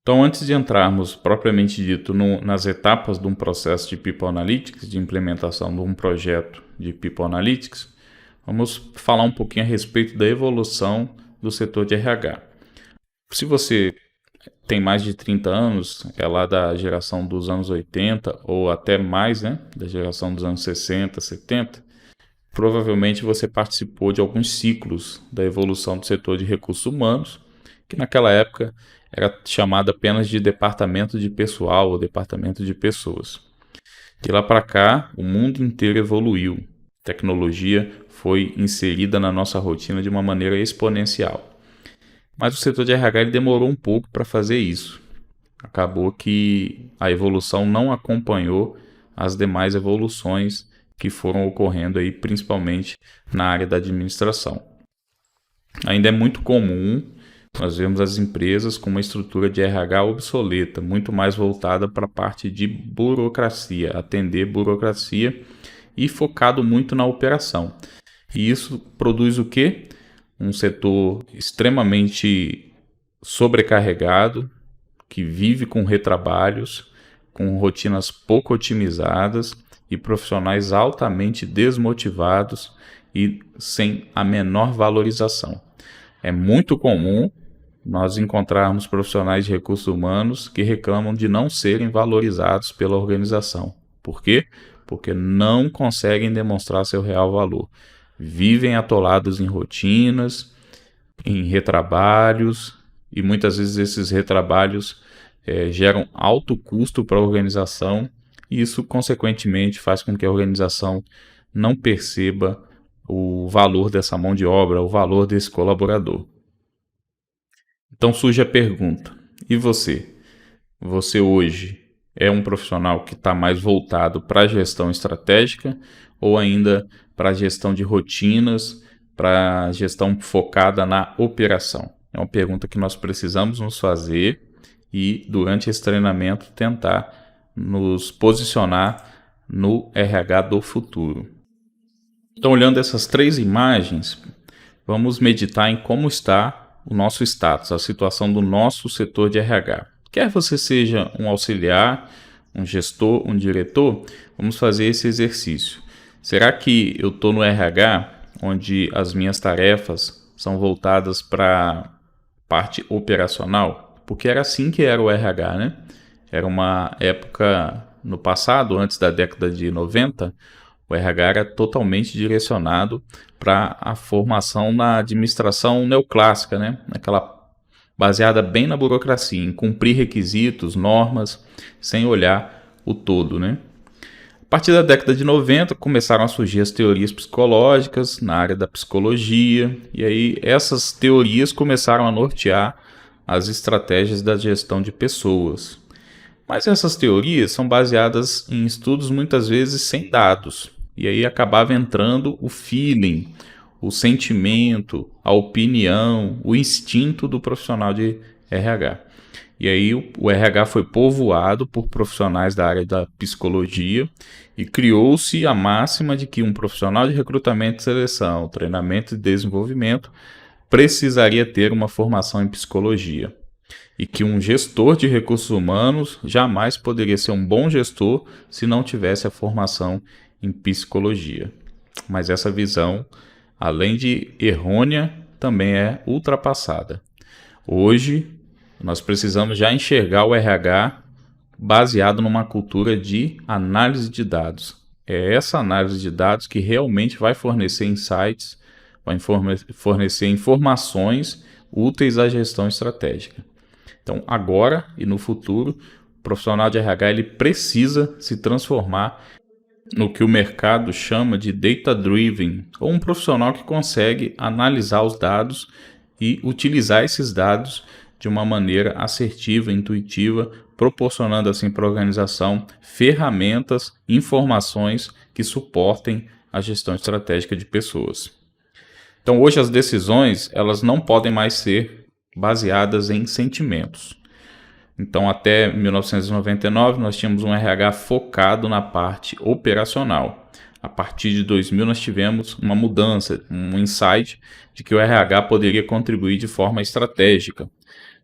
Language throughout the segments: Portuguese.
Então, antes de entrarmos propriamente dito nas etapas de um processo de People Analytics, de implementação de um projeto de People Analytics, vamos falar um pouquinho a respeito da evolução do setor de RH. Se você tem mais de 30 anos, é lá da geração dos anos 80 ou até mais, né, da geração dos anos 60, 70, provavelmente você participou de alguns ciclos da evolução do setor de recursos humanos, que naquela época era chamado apenas de departamento de pessoal ou departamento de pessoas. De lá para cá, o mundo inteiro evoluiu. A tecnologia foi inserida na nossa rotina de uma maneira exponencial. Mas o setor de RH ele demorou um pouco para fazer isso. Acabou que a evolução não acompanhou as demais evoluções que foram ocorrendo aí, principalmente na área da administração. Ainda é muito comum nós vemos as empresas com uma estrutura de RH obsoleta, muito mais voltada para a parte de burocracia, atender burocracia e focado muito na operação. E isso produz o quê? Um setor extremamente sobrecarregado, que vive com retrabalhos, com rotinas pouco otimizadas e profissionais altamente desmotivados e sem a menor valorização. É muito comum nós encontrarmos profissionais de recursos humanos que reclamam de não serem valorizados pela organização. Por quê? Porque não conseguem demonstrar seu real valor. Vivem atolados em rotinas, em retrabalhos, e muitas vezes esses retrabalhos geram alto custo para a organização, e isso consequentemente faz com que a organização não perceba o valor dessa mão de obra, o valor desse colaborador. Então surge a pergunta, e você? Você hoje é um profissional que está mais voltado para a gestão estratégica ou ainda para a gestão de rotinas, para a gestão focada na operação? É uma pergunta que nós precisamos nos fazer e, durante esse treinamento, tentar nos posicionar no RH do futuro. Então, olhando essas três imagens, vamos meditar em como está o nosso status, a situação do nosso setor de RH. Quer você seja um auxiliar, um gestor, um diretor, vamos fazer esse exercício. Será que eu estou no RH, onde as minhas tarefas são voltadas para a parte operacional? Porque era assim que era o RH, né? Era uma época no passado, antes da década de 90, o RH era totalmente direcionado para a formação na administração neoclássica, né? Aquela baseada bem na burocracia, em cumprir requisitos, normas, sem olhar o todo, né? A partir da década de 90 começaram a surgir as teorias psicológicas na área da psicologia, e aí essas teorias começaram a nortear as estratégias da gestão de pessoas. Mas essas teorias são baseadas em estudos muitas vezes sem dados, e aí acabava entrando o feeling, o sentimento, a opinião, o instinto do profissional de RH. E aí o RH foi povoado por profissionais da área da psicologia e criou-se a máxima de que um profissional de recrutamento e seleção, treinamento e desenvolvimento precisaria ter uma formação em psicologia. E que um gestor de recursos humanos jamais poderia ser um bom gestor se não tivesse a formação em psicologia. Mas essa visão, além de errônea, também é ultrapassada. Hoje, nós precisamos já enxergar o RH baseado numa cultura de análise de dados. É essa análise de dados que realmente vai fornecer insights, vai fornecer informações úteis à gestão estratégica. Então, agora e no futuro, o profissional de RH ele precisa se transformar no que o mercado chama de data-driven, ou um profissional que consegue analisar os dados e utilizar esses dados de uma maneira assertiva, intuitiva, proporcionando assim para a organização ferramentas, informações que suportem a gestão estratégica de pessoas. Então, hoje as decisões elas não podem mais ser baseadas em sentimentos. Então, até 1999, nós tínhamos um RH focado na parte operacional. A partir de 2000, nós tivemos uma mudança, um insight de que o RH poderia contribuir de forma estratégica.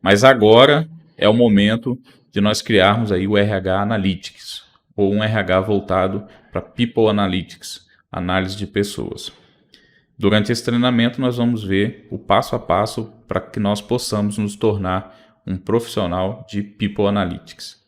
Mas agora, é o momento de nós criarmos aí o RH Analytics, ou um RH voltado para People Analytics, análise de pessoas. Durante esse treinamento, nós vamos ver o passo a passo para que nós possamos nos tornar um profissional de People Analytics.